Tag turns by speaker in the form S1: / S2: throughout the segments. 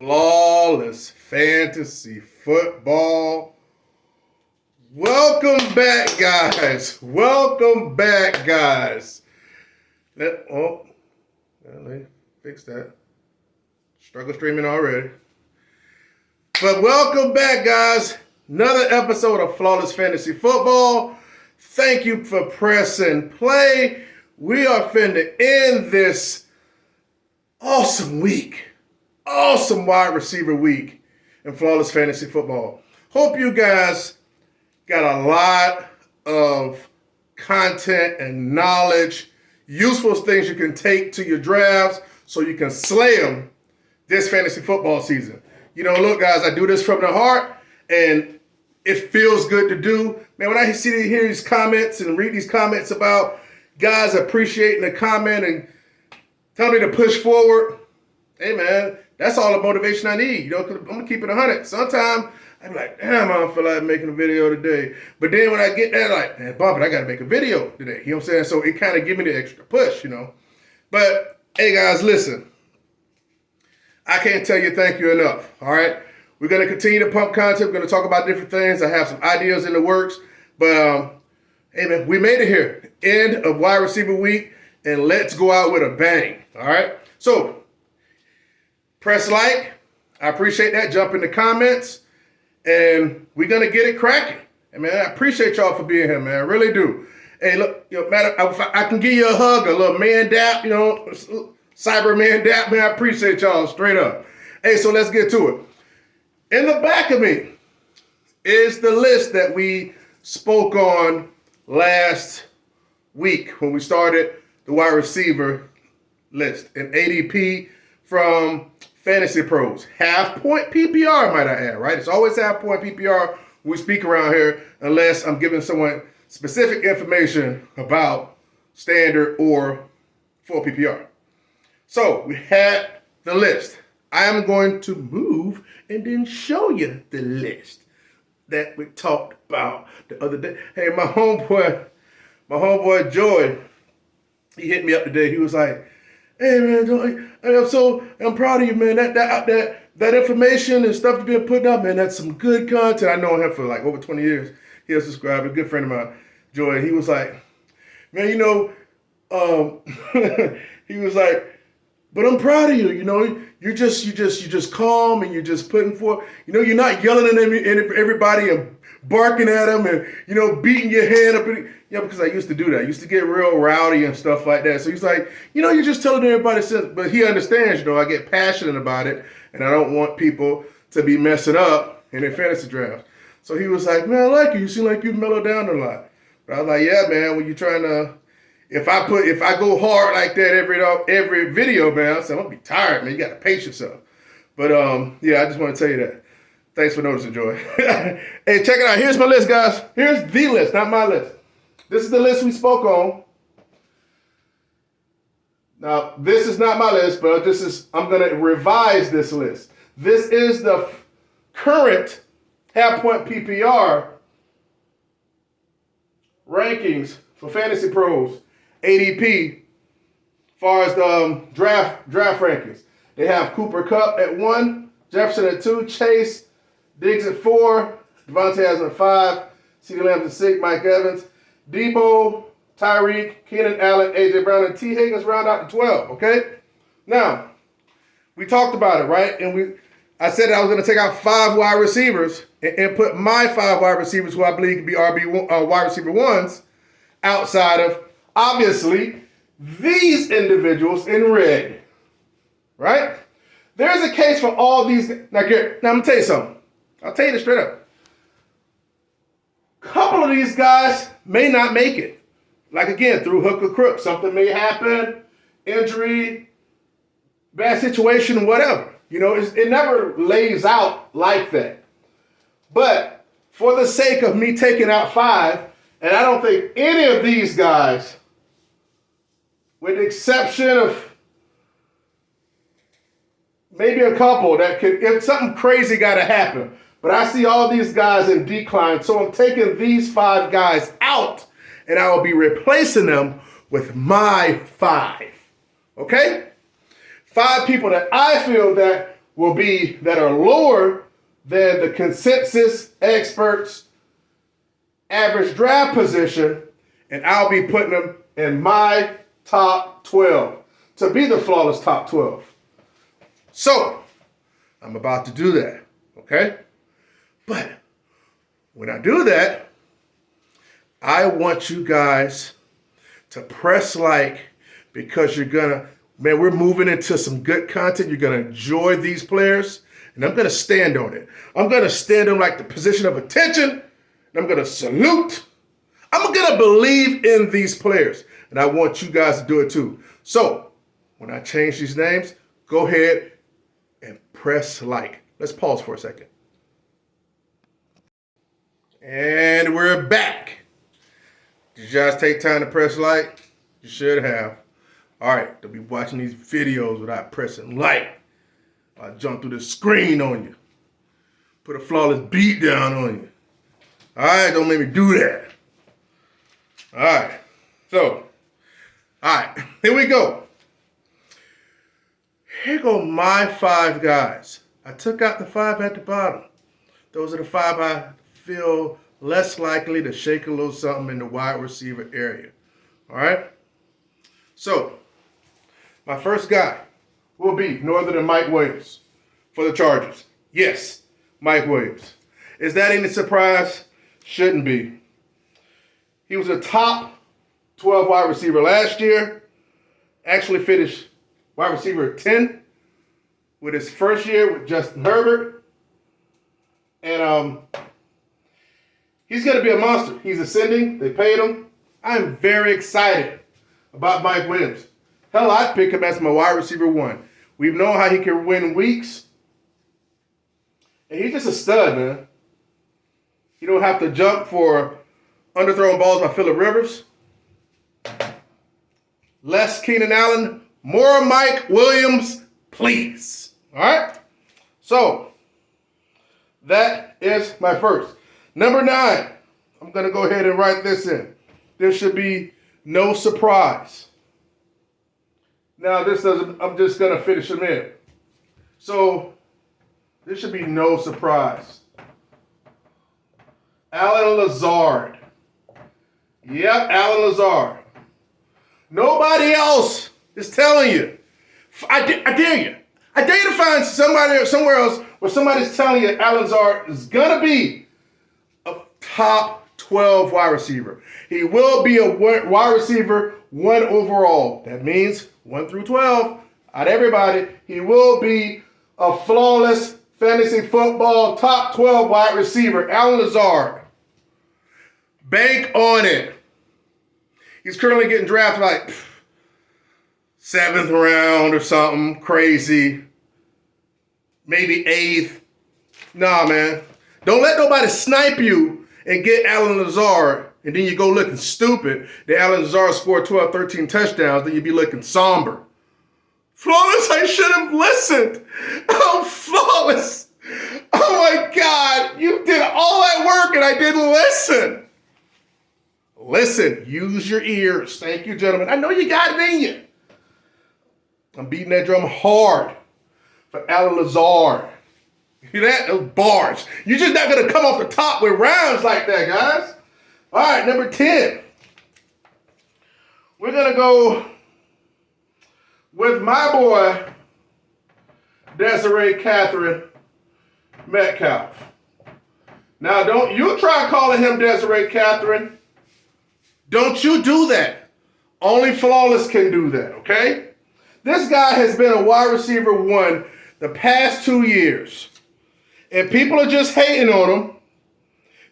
S1: Flawless fantasy football. Welcome back, guys. Welcome back, guys. Let me fix that. Struggle streaming already. But welcome back, guys. Another episode of Flawless Fantasy Football. Thank you for pressing play. We are finna end this awesome week. Awesome wide receiver week in Flawless Fantasy Football. Hope you guys got a lot of content and knowledge, useful things you can take to your drafts so you can slay them this fantasy football season. You know, look, guys, I do this from the heart, and it feels good to do. Man, when I hear these comments and read these comments about guys appreciating the comment and telling me to push forward, hey, man, that's all the motivation I need. You know, 'cause I'm going to keep it 100. Sometimes I'm like, damn, I don't feel like making a video today. But then when I get that, like, man, bump it, I got to make a video today. You know what I'm saying? So it kind of gives me the extra push, you know. But, hey, guys, listen. I can't tell you thank you enough, all right? We're going to continue to pump content. We're going to talk about different things. I have some ideas in the works. But, hey, man, we made it here. End of wide receiver week, and let's go out with a bang, all right? So, press like. I appreciate that. Jump in the comments. And we're going to get it cracking. And, man, I appreciate y'all for being here, man. I really do. Hey, look, you know, matter, I can give you a hug, a little man dap, you know, cyber man dap, man. I appreciate y'all straight up. Hey, so let's get to it. In the back of me is the list that we spoke on last week when we started the wide receiver list. An ADP from Fantasy Pros. Half-point PPR, might I add, right? It's always half-point PPR when we speak around here unless I'm giving someone specific information about standard or full PPR. So we had the list. I am going to move and then show you the list that we talked about the other day. Hey, my homeboy Joy, he hit me up today. He was like, hey, man, I'm proud of you, man. That information and stuff you've been putting up, man, that's some good content. I know him for like over 20 years. He has subscribed, a good friend of mine, Joy. He was like, man, you know, he was like, but I'm proud of you. You know, you're just calm and you're just putting forth. You know, you're not yelling at everybody and barking at them and, you know, beating your hand up. Yeah, because I used to do that. I used to get real rowdy and stuff like that. So he's like, you know, you're just telling everybody, but he understands, you know, I get passionate about it and I don't want people to be messing up in their fantasy drafts. So he was like, man, I like you. You seem like you've mellowed down a lot. But I was like, yeah, man, when you're trying to, if I go hard like that every video, man, I said, I'm going to be tired, man. You got to pace yourself. But, yeah, I just want to tell you that. Thanks for noticing, Joy. Hey, check it out. Here's my list, guys. Here's the list, not my list. This is the list we spoke on. Now, this is not my list, but I'm going to revise this list. This is the current half-point PPR rankings for Fantasy Pros, ADP, as far as the draft rankings. They have Cooper Kupp at 1, Jefferson at 2, Chase, Diggs at 4, Devontae Adams at 5, CeeDee Lamb at 6, Mike Evans, Debo, Tyreek, Keenan Allen, A.J. Brown, and T. Higgins round out to 12, okay? Now, we talked about it, right? And I said that I was going to take out 5 wide receivers and put my 5 wide receivers who I believe could be wide receiver ones outside of, obviously, these individuals in red, right? There's a case for all these. Now, I'm going to tell you something. I'll tell you this straight up. A couple of these guys may not make it. Like, again, through hook or crook. Something may happen, injury, bad situation, whatever. You know, it never lays out like that. But for the sake of me taking out 5, and I don't think any of these guys, with the exception of maybe a couple that could, if something crazy got to happen, but I see all these guys in decline, so I'm taking these 5 guys out, and I will be replacing them with my 5. Okay? 5 people that I feel that will be that are lower than the consensus experts average draft position, and I'll be putting them in my top 12 to be the flawless top 12. So I'm about to do that, okay? But when I do that, I want you guys to press like, because you're gonna, man, we're moving into some good content. You're gonna enjoy these players, and I'm gonna stand on it. I'm gonna stand on like the position of attention, and I'm gonna salute. I'm gonna believe in these players, and I want you guys to do it too. So when I change these names, go ahead and press like. Let's pause for a second. And we're back. Did you guys take time to press like? You should have. All right, don't be watching these videos without pressing like. I'll jump through the screen on you. Put a flawless beat down on you. All right, don't make me do that. All right, so, all right, here we go. Here go my 5 guys. I took out the 5 at the bottom. Those are the 5 I feel less likely to shake a little something in the wide receiver area. All right? So, my first guy will be no other than Mike Williams for the Chargers. Yes, Mike Williams. Is that any surprise? Shouldn't be. He was a top 12 wide receiver last year. Actually finished wide receiver 10 with his first year with Justin Herbert. And he's going to be a monster. He's ascending. They paid him. I'm very excited about Mike Williams. Hell, I'd pick him as my wide receiver 1. We've known how he can win weeks. And he's just a stud, man. You don't have to jump for underthrown balls by Phillip Rivers. Less Keenan Allen. More Mike Williams, please. All right? So, that is my first. Number 9. I'm going to go ahead and write this in. There should be no surprise. Now, this doesn't, I'm just going to finish them in. So, there should be no surprise. Allen Lazard. Yep, Allen Lazard. Nobody else is telling you. I dare you. I dare you to find somebody or somewhere else where somebody's telling you Allen Lazard is going to be a top 12 wide receiver. He will be a wide receiver 1 overall. That means 1 through 12. Out of everybody, he will be a flawless fantasy football top 12 wide receiver. Allen Lazard. Bank on it. He's currently getting drafted like 7th round or something crazy. Maybe 8th. Nah, man. Don't let nobody snipe you and get Allen Lazard, and then you go looking stupid. Then Allen Lazard scored 12, 13 touchdowns, then you be looking somber. Flawless, I should have listened. I'm flawless. Oh my God, you did all that work and I didn't listen. Listen, use your ears. Thank you, gentlemen. I know you got it in you. I'm beating that drum hard for Allen Lazard. You hear that? Those bars. You're just not going to come off the top with rounds like that, guys. All right, number 10. We're going to go with my boy, Desiree Catherine Metcalf. Now, don't you try calling him Desiree Catherine. Don't you do that. Only flawless can do that, okay? This guy has been a wide receiver 1 the past 2 years. And people are just hating on him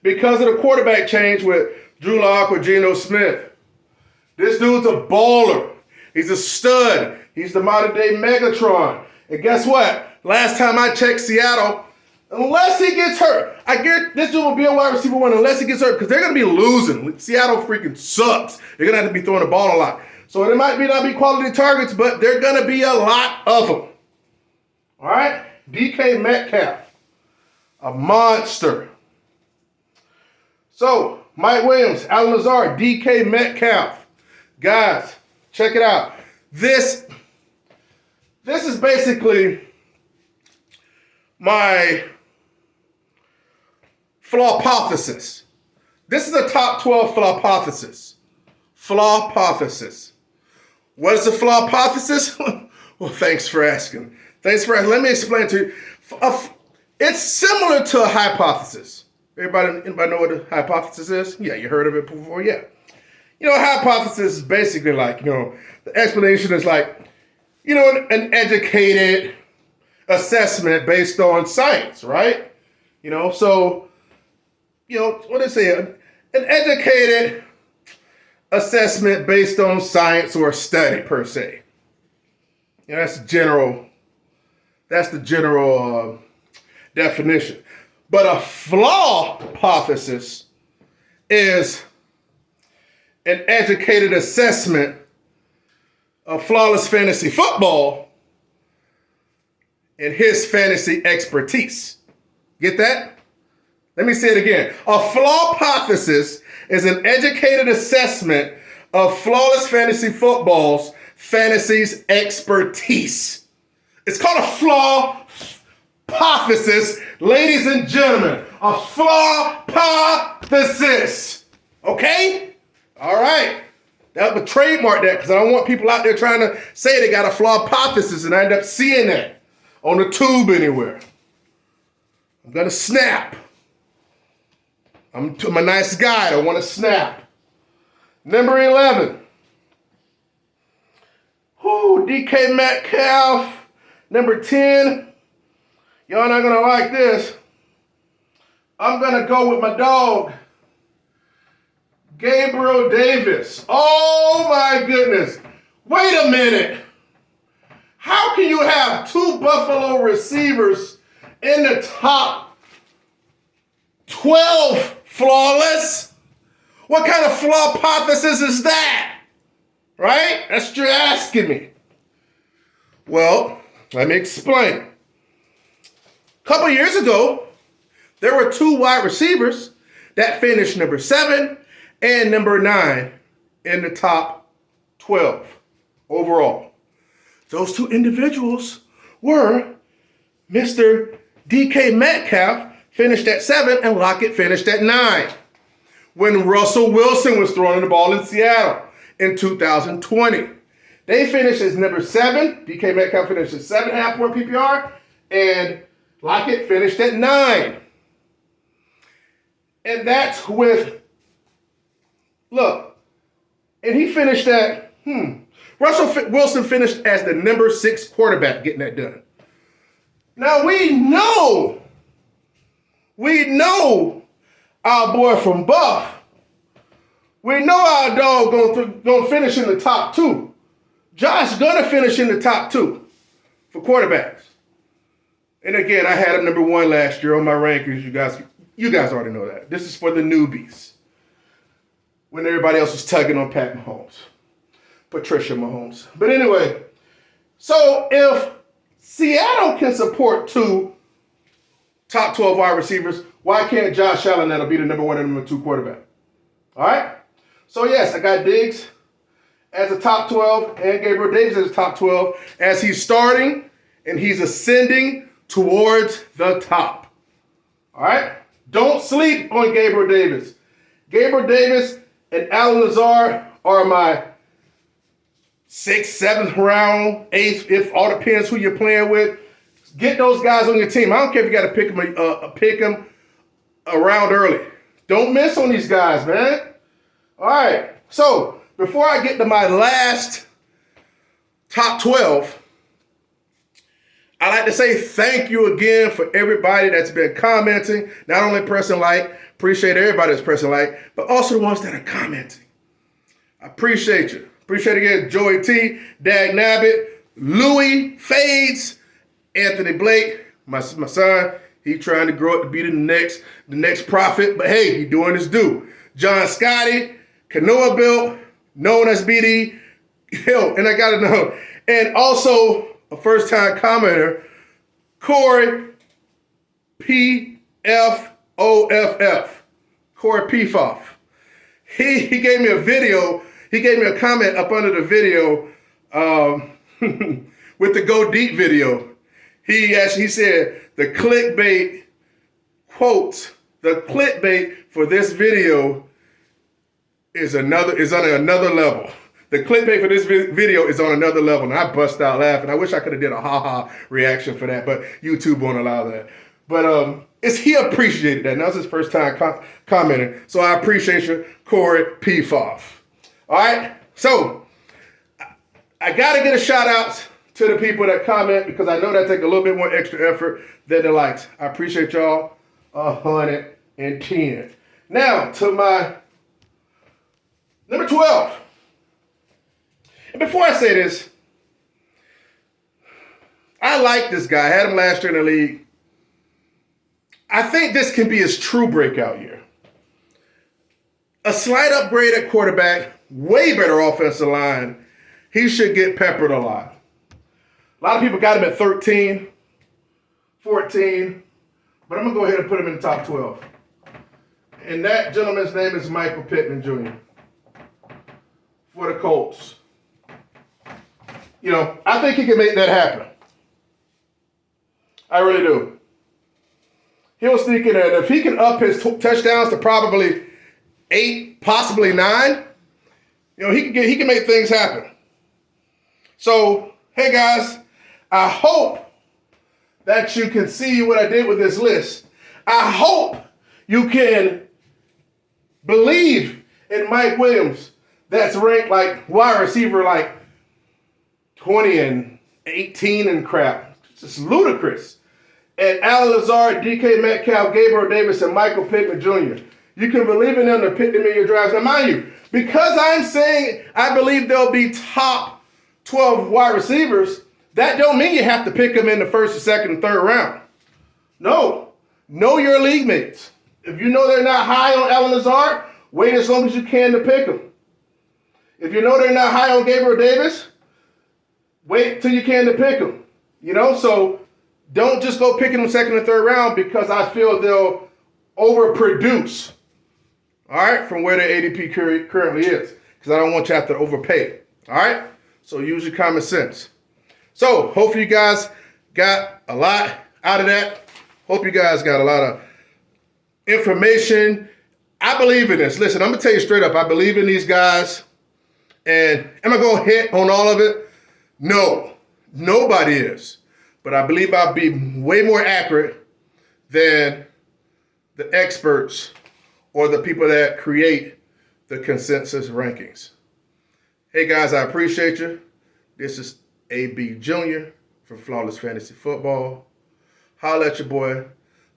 S1: because of the quarterback change with Drew Lock or Geno Smith. This dude's a baller. He's a stud. He's the modern day Megatron. And guess what? Last time I checked Seattle, unless he gets hurt, I guarantee this dude will be a wide receiver 1 unless he gets hurt because they're going to be losing. Seattle freaking sucks. They're going to have to be throwing the ball a lot. So there might not be quality targets, but there are going to be a lot of them. All right? DK Metcalf. A monster. So, Mike Williams, Allen Lazard, DK Metcalf. Guys, check it out. This is basically my flawpothesis. This is a top 12 flawpothesis. Flawpothesis. What is a flawpothesis? Well, thanks for asking. Let me explain to you. It's similar to a hypothesis. Anybody know what a hypothesis is? Yeah, you heard of it before? Yeah. A hypothesis is basically like, the explanation is like, an educated assessment based on science, right? So, what is it? An educated assessment based on science or a study per se. That's the general definition. But a flawpothesis is an educated assessment of flawless fantasy football and his fantasy expertise. Get that? Let me say it again. A flawpothesis is an educated assessment of flawless fantasy football's fantasy's expertise. It's called a flawpothesis, ladies and gentlemen. A flawpothesis. Okay? All right. That would trademark that because I don't want people out there trying to say they got a flawpothesis and I end up seeing that on the tube anywhere. I'm going to snap. I'm a nice guy. I don't want to snap. Number 11. DK Metcalf. Number 10. Y'all not going to like this. I'm going to go with my dog, Gabriel Davis. Oh my goodness. Wait a minute. How can you have two Buffalo receivers in the top 12 flawless? What kind of flawpothesis is that? Right? That's what you're asking me. Well, let me explain. A couple years ago, there were two wide receivers that finished number 7 and number 9 in the top 12 overall. Those two individuals were Mr. DK Metcalf finished at 7 and Lockett finished at 9 when Russell Wilson was throwing the ball in Seattle in 2020. They finished as number 7. DK Metcalf finished at 7.5 point PPR and Lockett finished at 9. And that's with, look, and he finished at, Russell Wilson finished as the number 6 quarterback getting that done. Now we know our boy from Buff. We know our dog gonna finish in the top 2. Josh gonna finish in the top 2 for quarterbacks. And again, I had him number 1 last year on my rankings. You guys already know that. This is for the newbies. When everybody else was tugging on Pat Mahomes. Patricia Mahomes. But anyway, so if Seattle can support 2 top 12 wide receivers, why can't Josh Allen that'll be the number 1 and number 2 quarterback? All right? So yes, I got Diggs as a top 12 and Gabriel Davis as a top 12 as he's starting and he's ascending towards the top. All right? Don't sleep on Gabriel Davis. Gabriel Davis and Allen Lazard are my 6th, 7th round, 8th, if all depends who you're playing with. Get those guys on your team. I don't care if you got to pick them around early. Don't miss on these guys, man. All right. So before I get to my last top 12, I'd like to say thank you again for everybody that's been commenting, not only pressing like, appreciate everybody that's pressing like, but also the ones that are commenting. I appreciate you. Appreciate it again, Joey T, Dag Nabbit, Louis Fades, Anthony Blake, my son. He trying to grow up to be the next prophet, but hey, he doing his due. John Scotty, Canoa Bill, known as BD, and I gotta know, and also a first-time commenter, Corey P-F-O-F-F. Corey P-Foff. He gave me a video. He gave me a comment up under the video with the Go Deep video. He said, the clickbait quotes, the clickbait for this video is on another level. The clickbait for this video is on another level, and I bust out laughing. I wish I could have did a ha-ha reaction for that, but YouTube won't allow that. But he appreciated that. And that was his first time commenting. So I appreciate you, Corey P. Foff. All right? So I got to get a shout out to the people that comment, because I know that take a little bit more extra effort than the likes. I appreciate y'all 110. Now to my number 12. And before I say this, I like this guy. I had him last year in the league. I think this can be his true breakout year. A slight upgrade at quarterback, way better offensive line. He should get peppered a lot. A lot of people got him at 13, 14, but I'm going to go ahead and put him in the top 12. And that gentleman's name is Michael Pittman Jr. for the Colts. You know, I think he can make that happen. I really do. He'll sneak in there. And if he can up his touchdowns to probably 8, possibly 9, you know, he can make things happen. So, hey guys, I hope that you can see what I did with this list. I hope you can believe in Mike Williams, that's ranked like wide receiver like 20 and 18 and crap. It's just ludicrous. And Allen Lazard, DK Metcalf, Gabriel Davis, and Michael Pittman Jr. You can believe in them to pick them in your drafts. Now, mind you, because I'm saying I believe they'll be top 12 wide receivers, that don't mean you have to pick them in the first, or second, and third round. No. Know your league mates. If you know they're not high on Allen Lazard, wait as long as you can to pick them. If you know they're not high on Gabriel Davis, wait till you can to pick them. You know, so don't just go picking them second and third round, because I feel they'll overproduce, all right, from where their ADP currently is, because I don't want you to have to overpay, all right? So use your common sense. So hopefully you guys got a lot out of that. Hope you guys got a lot of information. I believe in this. Listen, I'm going to tell you straight up, I believe in these guys. And am I going to hit on all of it? No, nobody is. But I believe I'll be way more accurate than the experts or the people that create the consensus rankings. Hey guys, I appreciate you. This is AB Jr. from Flawless Fantasy Football. Holla at your boy.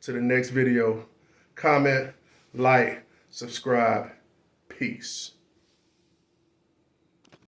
S1: To the next video. Comment, like, subscribe. Peace.